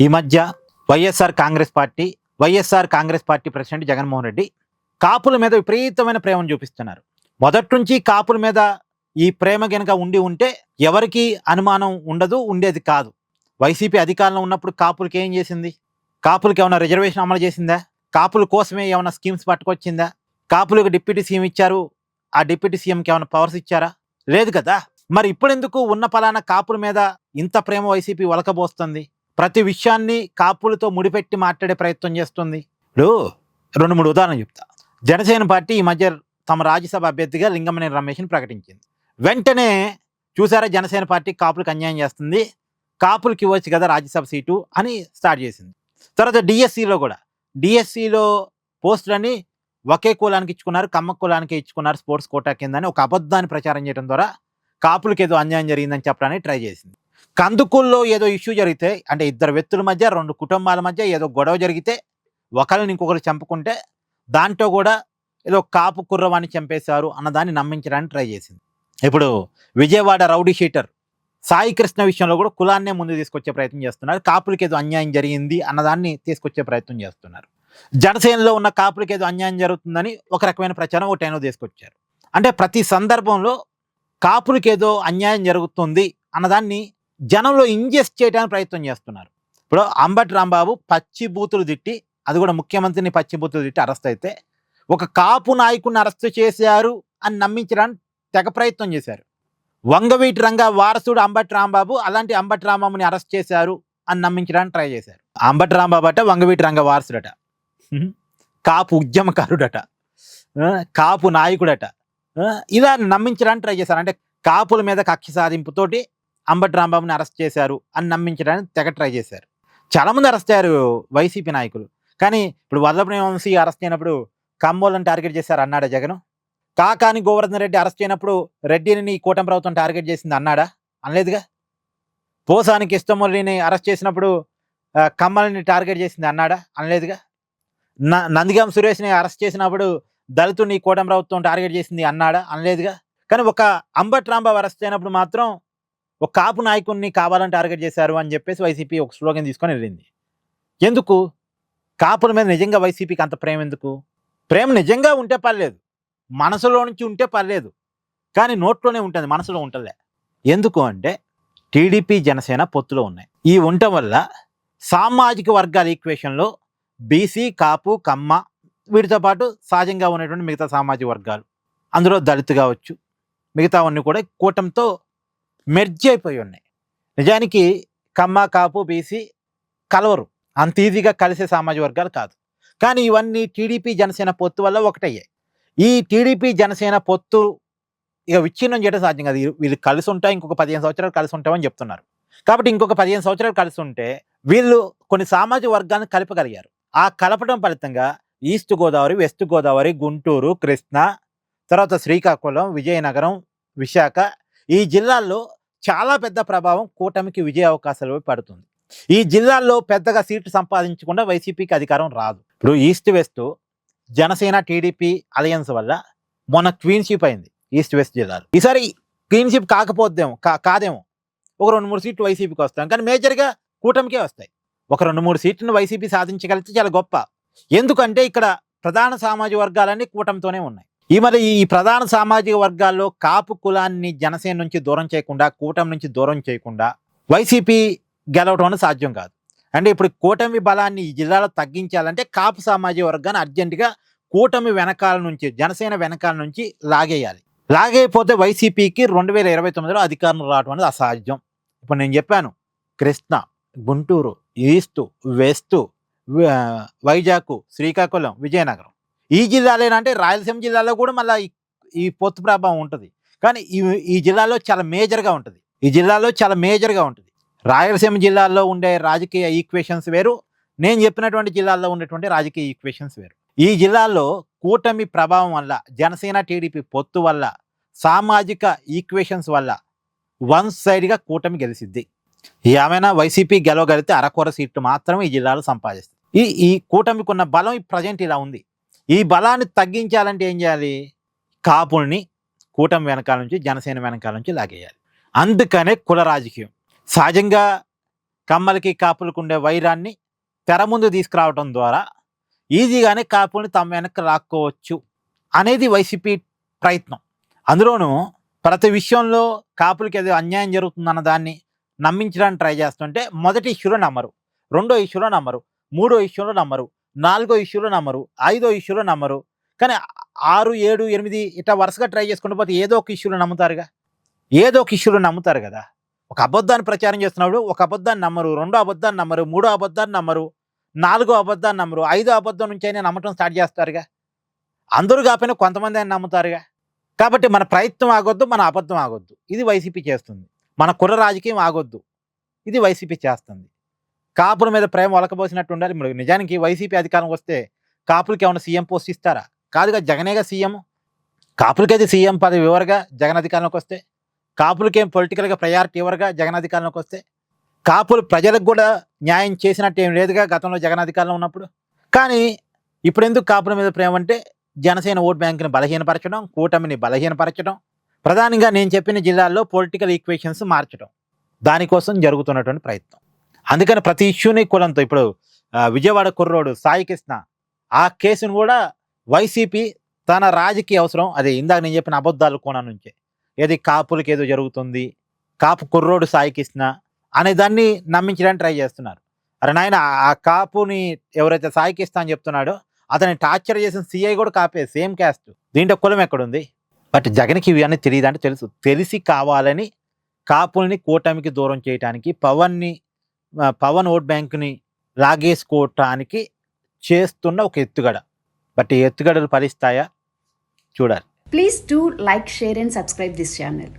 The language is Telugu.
ఈ మధ్య వైఎస్ఆర్ కాంగ్రెస్ పార్టీ ప్రెసిడెంట్ జగన్మోహన్ రెడ్డి కాపుల మీద విపరీతమైన ప్రేమను చూపిస్తున్నారు. మొదటి నుంచి కాపుల మీద ఈ ప్రేమ గనుక ఉంటే ఎవరికి అనుమానం ఉండదు, ఉండేది కాదు. వైసీపీ అధికారంలో ఉన్నప్పుడు కాపులకి ఏం చేసింది? కాపులకి ఏమైనా రిజర్వేషన్ అమలు చేసిందా? కాపుల కోసమే ఏమైనా స్కీమ్స్ పట్టుకొచ్చిందా? కాపులకు డిప్యూటీ సీఎం ఇచ్చారు, ఆ డిప్యూటీ సీఎంకి ఏమైనా పవర్స్ ఇచ్చారా? లేదు కదా. మరి ఇప్పుడెందుకు ఉన్న పలానా కాపుల మీద ఇంత ప్రేమ వైసీపీ ఒలకబోస్తుంది? ప్రతి విషయాన్ని కాపులతో ముడిపెట్టి మాట్లాడే ప్రయత్నం చేస్తుంది. ఇప్పుడు 2-3 ఉదాహరణలు చెప్తా. జనసేన పార్టీ ఈ మధ్య తమ రాజ్యసభ అభ్యర్థిగా లింగమనేని రమేష్ని ప్రకటించింది. వెంటనే చూసారా, జనసేన పార్టీ కాపులకు అన్యాయం చేస్తుంది, కాపులకి ఇవ్వచ్చు కదా రాజ్యసభ సీటు అని స్టార్ట్ చేసింది. తర్వాత డిఎస్సిలో పోస్టులని ఒకే కులానికి ఇచ్చుకున్నారు, కమ్మ కులానికి ఇచ్చుకున్నారు స్పోర్ట్స్ కోటా కింద అని ఒక అబద్ధాన్ని ప్రచారం చేయడం ద్వారా కాపులకి ఏదో అన్యాయం జరిగిందని చెప్పడానికి ట్రై చేసింది. కందుకూరులో ఏదో ఇష్యూ జరిగితే, అంటే 2 వ్యక్తుల మధ్య 2 కుటుంబాల మధ్య ఏదో గొడవ జరిగితే ఒకరిని ఇంకొకరు చంపుకుంటే దాంట్లో కూడా ఏదో కాపు కుర్రవాణ్ణి చంపేశారు అన్నదాన్ని నమ్మించడానికి ట్రై చేసింది. ఇప్పుడు విజయవాడ రౌడీ షీటర్ సాయి కృష్ణ విషయంలో కూడా కులాన్నే ముందు తీసుకొచ్చే ప్రయత్నం చేస్తున్నారు. కాపులకి ఏదో అన్యాయం జరిగింది అన్నదాన్ని తీసుకొచ్చే ప్రయత్నం చేస్తున్నారు. జనసేనలో ఉన్న కాపులకి ఏదో అన్యాయం జరుగుతుందని ఒక రకమైన ప్రచారం ఒక టైంలో తీసుకొచ్చారు. అంటే ప్రతి సందర్భంలో కాపులకి ఏదో అన్యాయం జరుగుతుంది అన్నదాన్ని జనంలో ఇంజెస్ట్ చేయడానికి ప్రయత్నం చేస్తున్నారు. ఇప్పుడు అంబటి రాంబాబు పచ్చి బూతులు తిట్టి, అది కూడా ముఖ్యమంత్రిని పచ్చి బూతులు తిట్టి అరెస్ట్ అయితే ఒక కాపు నాయకుడిని అరెస్ట్ చేశారు అని నమ్మించడానికి తెగ ప్రయత్నం చేశారు. వంగవీటి రంగా వారసుడు అంబటి రాంబాబు, అలాంటి అంబటి రాంబాబుని అరెస్ట్ చేశారు అని నమ్మించడానికి ట్రై చేశారు. అంబటి రాంబాబు అట వంగవీటి రంగ వారసుడట, కాపు ఉద్యమకారుడట, కాపు నాయకుడట, ఇలా నమ్మించడానికి ట్రై చేశారు. అంటే కాపుల మీద కక్ష సాధింపుతోటి అంబటి రాంబాబుని అరెస్ట్ చేశారు అని నమ్మించడానికి తెగ ట్రై చేశారు. చాలామంది అరెస్ట్ అయ్యారు వైసీపీ నాయకులు. కానీ ఇప్పుడు వల్లభనేని వంశీ అరెస్ట్ అయినప్పుడు కమ్మోళ్ళని టార్గెట్ చేశారు అన్నాడా జగన్? కాకాని గోవర్ధన్ రెడ్డి అరెస్ట్ అయినప్పుడు రెడ్డిని ఈ కూటమి ప్రభుత్వం టార్గెట్ చేసింది అన్నాడా? అనలేదుగా. పోసానికి ఇష్టమొల్లిని అరెస్ట్ చేసినప్పుడు కమ్మల్ని టార్గెట్ చేసింది అన్నాడా? అనలేదుగా. నందిగాం సురేష్ని అరెస్ట్ చేసినప్పుడు దళితుని కూటమి ప్రభుత్వం టార్గెట్ చేసింది అన్నాడా? అనలేదుగా. కానీ ఒక అంబటి రాంబాబు అరెస్ట్ అయినప్పుడు మాత్రం ఒక కాపు నాయకుడిని కావాలని టార్గెట్ చేశారు అని చెప్పేసి వైసీపీ ఒక స్లోగన్ తీసుకొని వెళ్ళింది. ఎందుకు? కాపుల మీద నిజంగా వైసీపీకి అంత ప్రేమ ఎందుకు? ప్రేమ నిజంగా ఉంటే పర్లేదు, మనసులో నుంచి ఉంటే పర్లేదు, కానీ నోట్లోనే ఉంటుంది, మనసులో ఉంటలే. ఎందుకు అంటే టీడీపీ జనసేన పొత్తులో ఉన్నాయి. ఈ ఉండటం వల్ల సామాజిక వర్గాల ఈక్వేషన్లో బీసీ, కాపు, కమ్మ, వీటితో పాటు సహజంగా ఉన్నటువంటి మిగతా సామాజిక వర్గాలు, అందులో దళిత్ కావచ్చు, మిగతావన్నీ కూడా కూటమితో మెర్జ్ అయిపోయి ఉన్నాయి. నిజానికి కమ్మ, కాపు, బీసీ కలవరు, అంత ఈజీగా కలిసే సామాజిక వర్గాలు కాదు. కానీ ఇవన్నీ టీడీపీ జనసేన పొత్తు వల్ల ఒకటయ్యాయి. ఈ టీడీపీ జనసేన పొత్తు ఇక విచ్ఛిన్నం చేయడం సాధ్యం కాదు. వీళ్ళు కలిసి ఉంటాయి, ఇంకొక 15 సంవత్సరాలు కలిసి ఉంటామని చెప్తున్నారు. కాబట్టి ఇంకొక 15 సంవత్సరాలు కలిసి ఉంటే వీళ్ళు కొన్ని సామాజిక వర్గాలను కలపగలిగారు. ఆ కలపడం ఫలితంగా ఈస్ట్ గోదావరి, వెస్ట్ గోదావరి, గుంటూరు, కృష్ణా, తర్వాత శ్రీకాకుళం, విజయనగరం, విశాఖ, ఈ జిల్లాల్లో చాలా పెద్ద ప్రభావం కూటమికి విజయ అవకాశాలు పడుతుంది. ఈ జిల్లాల్లో పెద్దగా సీట్లు సంపాదించకుండా వైసీపీకి అధికారం రాదు. ఇప్పుడు east west Janasena TDP alliance వల్ల మొన్న క్వీన్షిప్ అయింది ఈస్ట్ వెస్ట్ జిల్లాలో. ఈసారి క్వీన్షిప్ కాదేమో, ఒక 2-3 సీట్లు వైసీపీకి వస్తాయి, కానీ మేజర్గా కూటమికే వస్తాయి. ఒక 2-3 సీట్లను వైసీపీ సాధించగలిగితే చాలా గొప్ప. ఎందుకంటే ఇక్కడ ప్రధాన సామాజిక వర్గాలన్నీ కూటమితోనే ఉన్నాయి. ఈ ప్రధాన సామాజిక వర్గాల్లో కాపు కులాన్ని జనసేన నుంచి దూరం చేయకుండా, కూటమి నుంచి దూరం చేయకుండా వైసీపీ గెలవడం అనేది సాధ్యం కాదు. అంటే ఇప్పుడు కూటమి బలాన్ని ఈ జిల్లాలో తగ్గించాలంటే కాపు సామాజిక వర్గాన్ని అర్జెంటుగా కూటమి వెనకాల నుంచి, జనసేన వెనకాల నుంచి లాగేయాలి. లాగైపోతే వైసీపీకి 2029లో అధికారం రావడం అనేది అసాధ్యం. ఇప్పుడు నేను చెప్పాను, కృష్ణా, గుంటూరు, ఈస్ట్, వెస్ట్, వైజాగ్, శ్రీకాకుళం, విజయనగరం, ఈ జిల్లాలేనంటే రాయలసీమ జిల్లాలో కూడా మళ్ళీ ఈ పొత్తు ప్రభావం ఉంటుంది. కానీ ఈ జిల్లాలో చాలా మేజర్గా ఉంటుంది. రాయలసీమ జిల్లాలో ఉండే రాజకీయ ఈక్వేషన్స్ వేరు, నేను చెప్పినటువంటి జిల్లాల్లో ఉండేటువంటి రాజకీయ ఈక్వేషన్స్ వేరు. ఈ జిల్లాల్లో కూటమి ప్రభావం వల్ల, జనసేన టీడీపీ పొత్తు వల్ల, సామాజిక ఈక్వేషన్స్ వల్ల వన్ సైడ్గా కూటమి గెలిచిద్ది. ఏమైనా వైసీపీ గెలవగలిగితే అరకొర సీట్లు మాత్రమే ఈ జిల్లాలో సంపాదిస్తుంది. ఈ కూటమికి ఉన్న బలం ప్రజెంట్ ఇలా ఉంది. ఈ బలాన్ని తగ్గించాలంటే ఏం చేయాలి? కాపుల్ని కూటమి వెనకాల నుంచి, జనసేన వెనకాల నుంచి లాగేయాలి. అందుకనే కుల రాజకీయం. సహజంగా కమ్మలకి కాపులకు ఉండే వైరాన్ని తెర ముందు తీసుకురావడం ద్వారా ఈజీగానే కాపుల్ని తమ వెనక్కి లాక్కోవచ్చు అనేది వైసీపీ ప్రయత్నం. అందులోనూ ప్రతి విషయంలో కాపులకి ఏదో అన్యాయం జరుగుతుందన్న దాన్ని నమ్మించడానికి ట్రై చేస్తుంటే మొదటి ఇష్యూలో నమ్మరు, రెండో ఇష్యూలో నమ్మరు, మూడో ఇష్యూలో నమ్మరు, నాలుగో ఇష్యూలో నమ్మరు, ఐదో ఇష్యూలో నమ్మరు. కానీ 6, 7, 8 ఇట్లా వరుసగా ట్రై చేసుకుంటూ పోతే ఏదో ఒక ఇష్యూలో నమ్ముతారుగా, ఏదో ఒక ఇష్యూలో నమ్ముతారు కదా. ఒక అబద్ధాన్ని ప్రచారం చేస్తున్నప్పుడు ఒక అబద్ధాన్ని నమ్మరు, రెండో అబద్ధాన్ని నమ్మరు, మూడో అబద్ధాన్ని నమ్మరు, నాలుగో అబద్ధాన్ని నమ్మరు, ఐదో అబద్ధం నుంచి అయినా నమ్మటం స్టార్ట్ చేస్తారుగా. అందరూ కాకపోయినా కొంతమంది అయినా నమ్ముతారుగా. కాబట్టి మన ప్రయత్నం ఆగొద్దు, మన అబద్ధం ఆగొద్దు, ఇది వైసీపీ చేస్తుంది. మన కుర్ర రాజకీయం ఆగొద్దు, ఇది వైసీపీ చేస్తుంది. కాపుల మీద ప్రేమ ఒలకబోసినట్టు ఉండాలి. మరి నిజానికి వైసీపీ అధికారం వస్తే కాపులకి ఏమైనా సీఎం పోస్ట్ ఇస్తారా? కాదుగా, జగనేగా సీఎం. కాపులకైతే సీఎం పదవి ఇవ్వరుగా జగన్ అధికారంలోకి వస్తే. కాపులకేం పొలిటికల్గా ప్రయారిటీ ఇవ్వరుగా జగన్ అధికారంలోకి వస్తే. కాపులు ప్రజలకు కూడా న్యాయం చేసినట్టు ఏం లేదుగా గతంలో జగన్ అధికారంలో ఉన్నప్పుడు. కానీ ఇప్పుడు ఎందుకు కాపుల మీద ప్రేమ అంటే జనసేన ఓట్ బ్యాంక్ని బలహీనపరచడం, కూటమిని బలహీనపరచడం, ప్రధానంగా నేను చెప్పిన జిల్లాల్లో పొలిటికల్ ఈక్వేషన్స్ మార్చడం, దానికోసం జరుగుతున్నటువంటి ప్రయత్నం. అందుకని ప్రతి ఇష్యూని కులంతో, ఇప్పుడు విజయవాడ కుర్రోడు సాయి కృష్ణ, ఆ కేసును కూడా వైసీపీ తన రాజకీయ అవసరం, అదే ఇందాక నేను చెప్పిన అబద్ధాల కోణం నుంచే, ఏది కాపులకి ఏదో జరుగుతుంది, కాపు కుర్రోడు సాయి కృష్ణ అనే దాన్ని నమ్మించడానికి ట్రై చేస్తున్నారు. అరే నాయన, ఆ కాపుని ఎవరైతే సాయి కృష్ణ అని చెప్తున్నాడో అతన్ని టార్చర్ చేసిన సిఐ కూడా కాపే, సేమ్ క్యాస్ట్. దీంట్లో కులం ఎక్కడుంది? బట్ జగన్కి ఇవి అన్నీ తెలియదంటే తెలుసు. తెలిసి కావాలని కాపుల్ని కూటమికి దూరం చేయడానికి, పవన్ ఓట్ బ్యాంకుని లాగేసుకోవటానికి చేస్తున్న ఒక ఎత్తుగడ. బట్ ఈ ఎత్తుగడలు ఫలిస్తాయా? చూడాలి. Please do like, share and subscribe this channel.